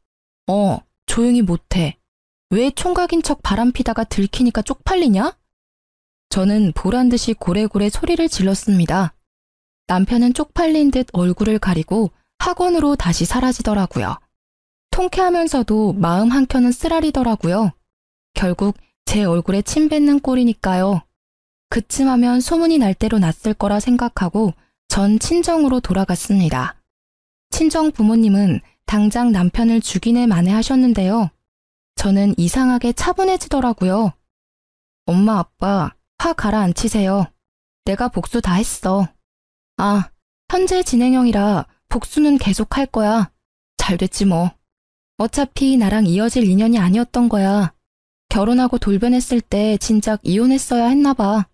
Speaker 1: 조용히 못해. 왜 총각인 척 바람피다가 들키니까 쪽팔리냐? 저는 보란듯이 고래고래 소리를 질렀습니다. 남편은 쪽팔린 듯 얼굴을 가리고 학원으로 다시 사라지더라고요. 통쾌하면서도 마음 한켠은 쓰라리더라고요. 결국 제 얼굴에 침 뱉는 꼴이니까요. 그쯤 하면 소문이 날 대로 났을 거라 생각하고 전 친정으로 돌아갔습니다. 친정 부모님은 당장 남편을 죽이네 마네 하셨는데요. 저는 이상하게 차분해지더라고요. 엄마, 아빠, 화 가라앉히세요. 내가 복수 다 했어. 아, 현재 진행형이라 복수는 계속 할 거야. 잘 됐지 뭐. 어차피 나랑 이어질 인연이 아니었던 거야. 결혼하고 돌변했을 때 진작 이혼했어야 했나 봐.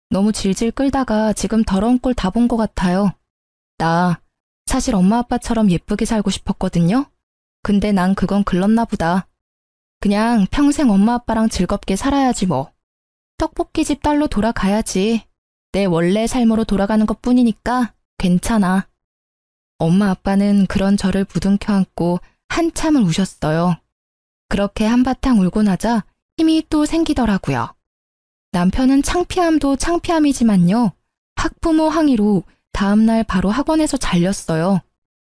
Speaker 1: 너무 질질 끌다가 지금 더러운 꼴 다 본 것 같아요. 나 사실 엄마 아빠처럼 예쁘게 살고 싶었거든요. 근데 난 그건 글렀나 보다. 그냥 평생 엄마 아빠랑 즐겁게 살아야지 뭐. 떡볶이집 딸로 돌아가야지. 내 원래 삶으로 돌아가는 것뿐이니까 괜찮아. 엄마 아빠는 그런 저를 부둥켜 안고 한참을 우셨어요. 그렇게 한바탕 울고 나자 힘이 또 생기더라고요. 남편은 창피함도 창피함이지만요. 학부모 항의로 다음날 바로 학원에서 잘렸어요.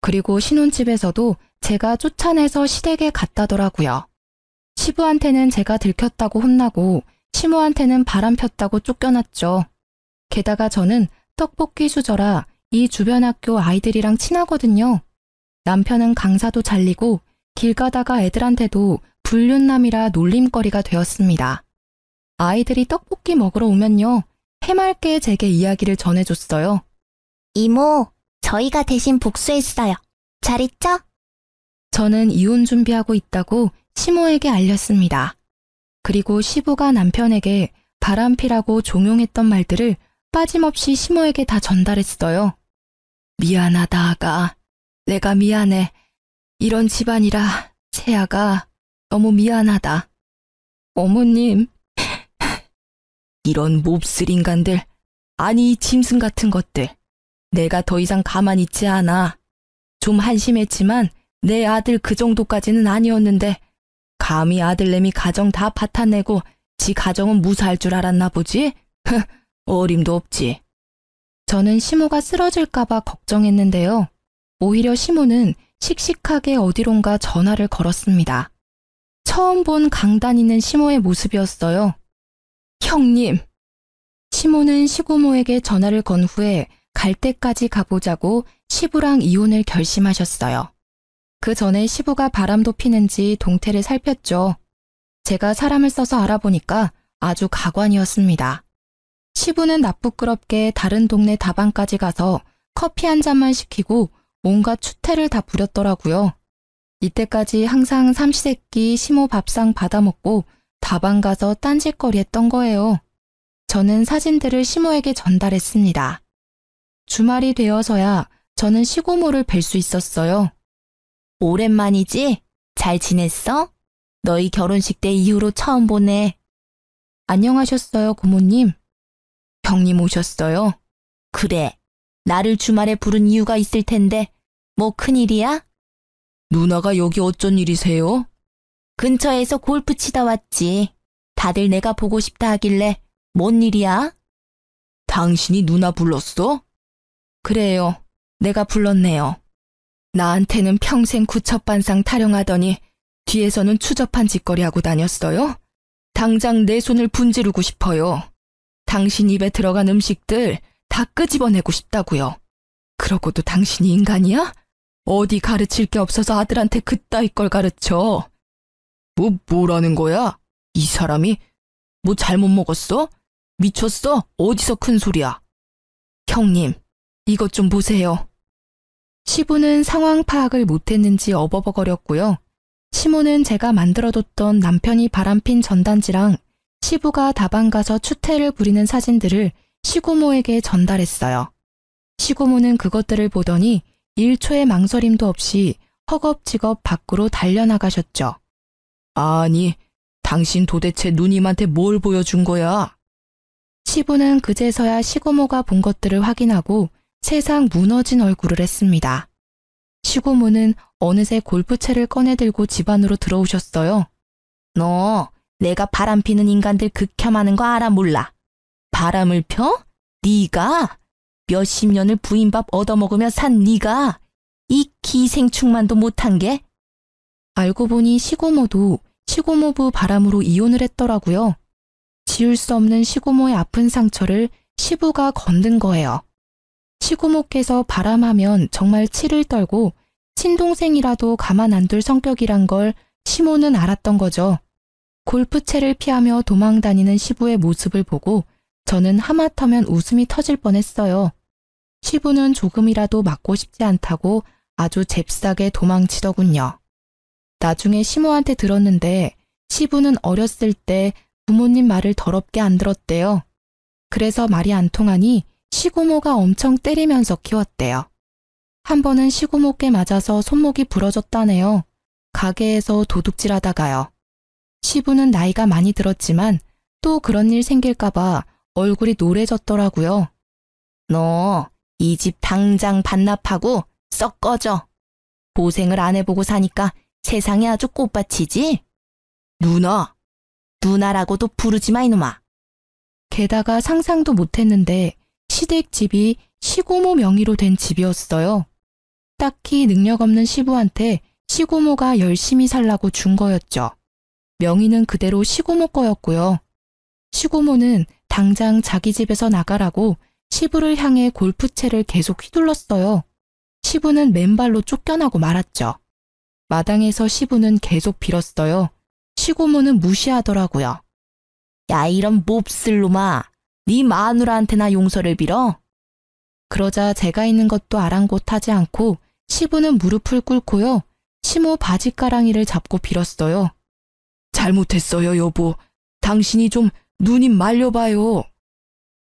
Speaker 1: 그리고 신혼집에서도 제가 쫓아내서 시댁에 갔다더라고요. 시부한테는 제가 들켰다고 혼나고 시모한테는 바람 폈다고 쫓겨났죠. 게다가 저는 떡볶이 수저라 이 주변 학교 아이들이랑 친하거든요. 남편은 강사도 잘리고 길 가다가 애들한테도 불륜남이라 놀림거리가 되었습니다. 아이들이 떡볶이 먹으러 오면요. 해맑게 제게 이야기를 전해줬어요.
Speaker 2: 이모, 저희가 대신 복수했어요. 잘 있죠?
Speaker 1: 저는 이혼 준비하고 있다고 시모에게 알렸습니다. 그리고 시부가 남편에게 바람피라고 종용했던 말들을 빠짐없이 시모에게 다 전달했어요. 미안하다, 아가. 내가 미안해. 이런 집안이라 세아가 너무 미안하다. 어머님, 이런 몹쓸 인간들, 아니 이 짐승 같은 것들. 내가 더 이상 가만히 있지 않아. 좀 한심했지만 내 아들 그 정도까지는 아니었는데 감히 아들내미 가정 다 파탄내고 지 가정은 무사할 줄 알았나 보지? 어림도 없지. 저는 시모가 쓰러질까봐 걱정했는데요. 오히려 시모는 씩씩하게 어디론가 전화를 걸었습니다. 처음 본 강단 있는 시모의 모습이었어요. 형님! 시모는 시고모에게 전화를 건 후에 갈 때까지 가보자고 시부랑 이혼을 결심하셨어요. 그 전에 시부가 바람도 피는지 동태를 살폈죠. 제가 사람을 써서 알아보니까 아주 가관이었습니다. 시부는 나쁘끄럽게 다른 동네 다방까지 가서 커피 한 잔만 시키고 온갖 추태를 다 부렸더라고요. 이때까지 항상 삼시세끼 시모 밥상 받아먹고 다방 가서 딴짓거리 했던 거예요. 저는 사진들을 시모에게 전달했습니다. 주말이 되어서야 저는 시고모를 뵐 수 있었어요. 오랜만이지? 잘 지냈어? 너희 결혼식 때 이후로 처음 보네. 안녕하셨어요, 고모님. 형님 오셨어요? 그래. 나를 주말에 부른 이유가 있을 텐데 뭐 큰일이야? 누나가 여기 어쩐 일이세요? 근처에서 골프 치다 왔지. 다들 내가 보고 싶다 하길래 뭔 일이야? 당신이 누나 불렀어? 그래요. 내가 불렀네요. 나한테는 평생 구첩반상 타령하더니 뒤에서는 추접한 짓거리 하고 다녔어요? 당장 내 손을 분지르고 싶어요. 당신 입에 들어간 음식들 다 끄집어내고 싶다고요. 그러고도 당신이 인간이야? 어디 가르칠 게 없어서 아들한테 그따위 걸 가르쳐. 뭐라는 거야? 이 사람이 뭐 잘못 먹었어? 미쳤어? 어디서 큰 소리야? 형님, 이것 좀 보세요. 시부는 상황 파악을 못했는지 어버버거렸고요. 시모는 제가 만들어뒀던 남편이 바람핀 전단지랑 시부가 다방 가서 추태를 부리는 사진들을 시고모에게 전달했어요. 시고모는 그것들을 보더니 1초의 망설임도 없이 허겁지겁 밖으로 달려나가셨죠. 아니, 당신 도대체 누님한테 뭘 보여준 거야? 시부는 그제서야 시고모가 본 것들을 확인하고 세상 무너진 얼굴을 했습니다. 시고모는 어느새 골프채를 꺼내들고 집 안으로 들어오셨어요. 너 내가 바람피는 인간들 극혐하는 거 알아 몰라? 바람을 펴? 네가? 몇십 년을 부인밥 얻어먹으며 산 네가? 이 기생충만도 못한 게? 알고 보니 시고모도 시고모부 바람으로 이혼을 했더라고요. 지울 수 없는 시고모의 아픈 상처를 시부가 건든 거예요. 시고모께서 바람하면 정말 치를 떨고 친동생이라도 가만 안 둘 성격이란 걸 시모는 알았던 거죠. 골프채를 피하며 도망다니는 시부의 모습을 보고 저는 하마터면 웃음이 터질 뻔했어요. 시부는 조금이라도 맞고 싶지 않다고 아주 잽싸게 도망치더군요. 나중에 시모한테 들었는데 시부는 어렸을 때 부모님 말을 더럽게 안 들었대요. 그래서 말이 안 통하니 시고모가 엄청 때리면서 키웠대요. 한 번은 시고모께 맞아서 손목이 부러졌다네요. 가게에서 도둑질하다가요. 시부는 나이가 많이 들었지만 또 그런 일 생길까봐 얼굴이 노래졌더라고요. 너 이 집 당장 반납하고 썩 꺼져. 고생을 안 해보고 사니까 세상이 아주 꽃밭이지? 누나라고도 부르지 마 이놈아. 게다가 상상도 못했는데 시댁집이 시고모 명의로 된 집이었어요. 딱히 능력 없는 시부한테 시고모가 열심히 살라고 준 거였죠. 명의는 그대로 시고모 거였고요. 시고모는 당장 자기 집에서 나가라고 시부를 향해 골프채를 계속 휘둘렀어요. 시부는 맨발로 쫓겨나고 말았죠. 마당에서 시부는 계속 빌었어요. 시고모는 무시하더라고요. 야, 이런 몹쓸 놈아. 네 마누라한테나 용서를 빌어? 그러자 제가 있는 것도 아랑곳하지 않고 시부는 무릎을 꿇고요. 시모 바지가랑이를 잡고 빌었어요. 잘못했어요, 여보. 당신이 좀 누님 말려봐요.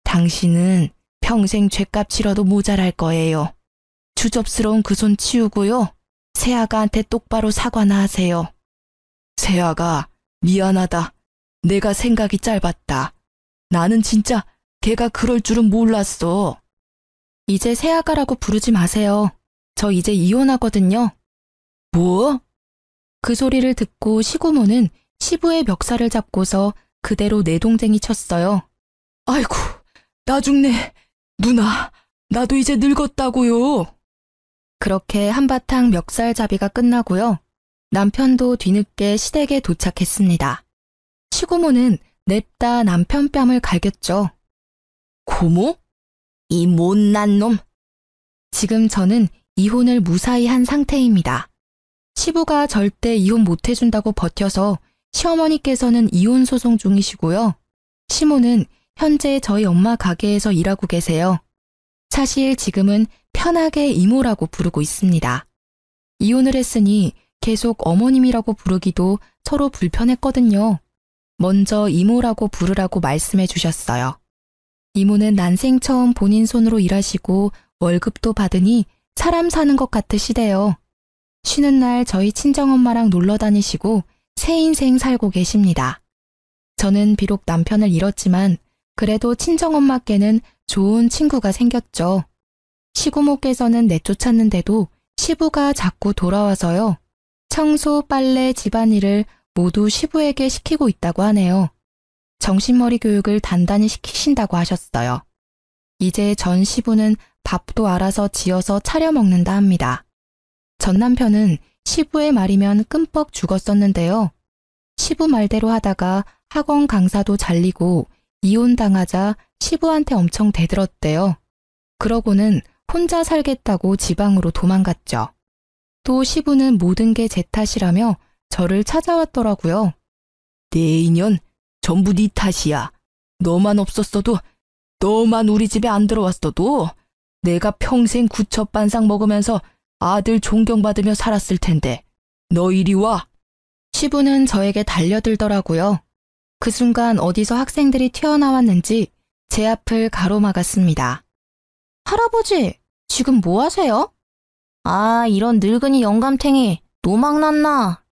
Speaker 1: 당신은 평생 죗값 치러도 모자랄 거예요. 주접스러운 그 손 치우고요. 새아가한테 똑바로 사과나 하세요. 새아가, 미안하다. 내가 생각이 짧았다. 나는 진짜 걔가 그럴 줄은 몰랐어. 이제 새아가라고 부르지 마세요. 저 이제 이혼하거든요. 뭐? 그 소리를 듣고 시고모는 시부의 멱살을 잡고서 그대로 내동댕이 쳤어요. 아이고, 나 죽네. 누나, 나도 이제 늙었다고요. 그렇게 한바탕 멱살잡이가 끝나고요. 남편도 뒤늦게 시댁에 도착했습니다. 시고모는 냅다 남편 뺨을 갈겼죠. 고모? 이 못난 놈. 지금 저는 이혼을 무사히 한 상태입니다. 시부가 절대 이혼 못 해준다고 버텨서 시어머니께서는 이혼 소송 중이시고요. 시모는 현재 저희 엄마 가게에서 일하고 계세요. 사실 지금은 편하게 이모라고 부르고 있습니다. 이혼을 했으니 계속 어머님이라고 부르기도 서로 불편했거든요. 먼저 이모라고 부르라고 말씀해 주셨어요. 이모는 난생 처음 본인 손으로 일하시고 월급도 받으니 사람 사는 것 같으시대요. 쉬는 날 저희 친정엄마랑 놀러 다니시고 새 인생 살고 계십니다. 저는 비록 남편을 잃었지만 그래도 친정엄마께는 좋은 친구가 생겼죠. 시고모께서는 내쫓았는데도 시부가 자꾸 돌아와서요. 청소, 빨래, 집안일을 모두 시부에게 시키고 있다고 하네요. 정신머리 교육을 단단히 시키신다고 하셨어요. 이제 전 시부는 밥도 알아서 지어서 차려 먹는다 합니다. 전 남편은 시부의 말이면 끔뻑 죽었었는데요. 시부 말대로 하다가 학원 강사도 잘리고 이혼당하자 시부한테 엄청 대들었대요. 그러고는 혼자 살겠다고 지방으로 도망갔죠. 또 시부는 모든 게 제 탓이라며 저를 찾아왔더라고요. 내 인연 전부 네 탓이야. 너만 없었어도, 너만 우리 집에 안 들어왔어도 내가 평생 구첩반상 먹으면서 아들 존경받으며 살았을 텐데 너 이리 와. 시부는 저에게 달려들더라고요. 그 순간 어디서 학생들이 튀어나왔는지 제 앞을 가로막았습니다. 할아버지, 지금 뭐 하세요? 아, 이런 늙은이 영감탱이, 노망났나?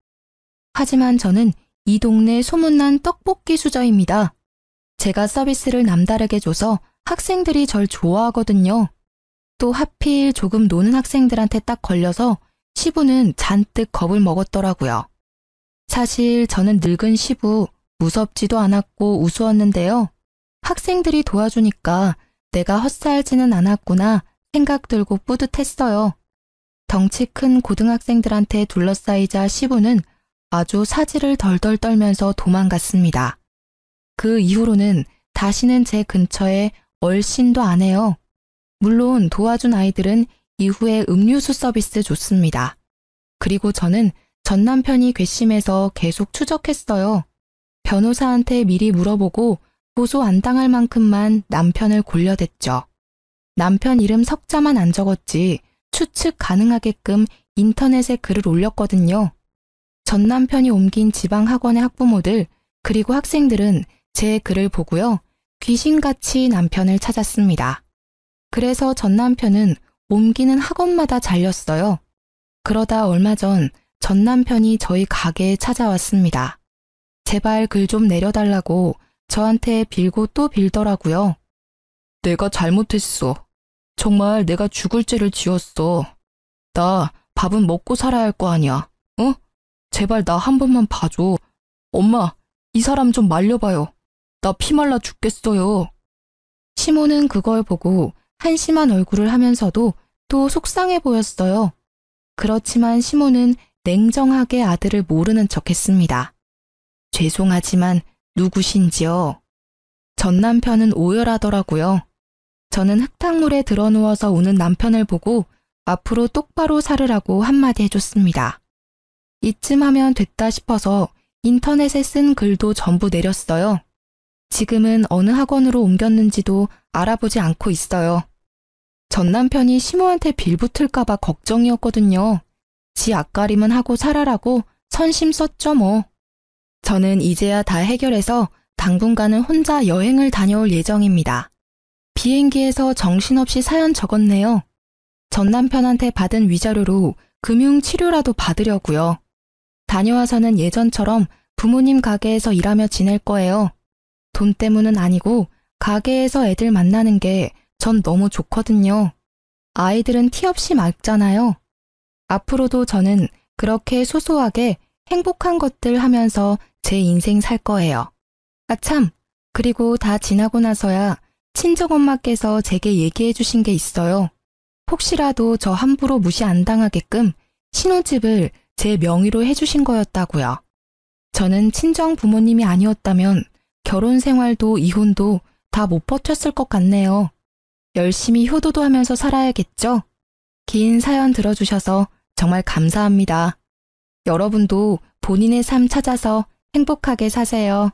Speaker 1: 하지만 저는 이 동네 소문난 떡볶이 수저입니다. 제가 서비스를 남다르게 줘서 학생들이 절 좋아하거든요. 또 하필 조금 노는 학생들한테 딱 걸려서 시부는 잔뜩 겁을 먹었더라고요. 사실 저는 늙은 시부 무섭지도 않았고 우스웠는데요. 학생들이 도와주니까 내가 헛살지는 않았구나 생각 들고 뿌듯했어요. 덩치 큰 고등학생들한테 둘러싸이자 시부는 아주 사지를 덜덜 떨면서 도망갔습니다. 그 이후로는 다시는 제 근처에 얼씬도 안 해요. 물론 도와준 아이들은 이후에 음료수 서비스 줬습니다. 그리고 저는 전 남편이 괘씸해서 계속 추적했어요. 변호사한테 미리 물어보고 고소 안 당할 만큼만 남편을 골려댔죠. 남편 이름 석자만 안 적었지 추측 가능하게끔 인터넷에 글을 올렸거든요. 전 남편이 옮긴 지방 학원의 학부모들 그리고 학생들은 제 글을 보고요. 귀신같이 남편을 찾았습니다. 그래서 전 남편은 옮기는 학원마다 잘렸어요. 그러다 얼마 전 전 남편이 저희 가게에 찾아왔습니다. 제발 글 좀 내려달라고 저한테 빌고 또 빌더라고요. 내가 잘못했어. 정말 내가 죽을 죄를 지었어. 나 밥은 먹고 살아야 할 거 아니야. 어? 제발 나 한 번만 봐줘. 엄마, 이 사람 좀 말려봐요. 나 피말라 죽겠어요. 시모는 그걸 보고 한심한 얼굴을 하면서도 또 속상해 보였어요. 그렇지만 시모는 냉정하게 아들을 모르는 척했습니다. 죄송하지만 누구신지요? 전 남편은 오열하더라고요. 저는 흙탕물에 드러누워서 우는 남편을 보고 앞으로 똑바로 살으라고 한마디 해줬습니다. 이쯤 하면 됐다 싶어서 인터넷에 쓴 글도 전부 내렸어요. 지금은 어느 학원으로 옮겼는지도 알아보지 않고 있어요. 전 남편이 시모한테 빌붙을까봐 걱정이었거든요. 지 앞가림은 하고 살아라고 선심 썼죠 뭐. 저는 이제야 다 해결해서 당분간은 혼자 여행을 다녀올 예정입니다. 비행기에서 정신없이 사연 적었네요. 전 남편한테 받은 위자료로 금융치료라도 받으려고요. 다녀와서는 예전처럼 부모님 가게에서 일하며 지낼 거예요. 돈 때문은 아니고 가게에서 애들 만나는 게 전 너무 좋거든요. 아이들은 티 없이 맑잖아요. 앞으로도 저는 그렇게 소소하게 행복한 것들 하면서 제 인생 살 거예요. 아 참, 그리고 다 지나고 나서야 친정엄마께서 제게 얘기해 주신 게 있어요. 혹시라도 저 함부로 무시 안 당하게끔 신혼집을 제 명의로 해주신 거였다고요. 저는 친정 부모님이 아니었다면 결혼 생활도 이혼도 다 못 버텼을 것 같네요. 열심히 효도도 하면서 살아야겠죠? 긴 사연 들어주셔서 정말 감사합니다. 여러분도 본인의 삶 찾아서 행복하게 사세요.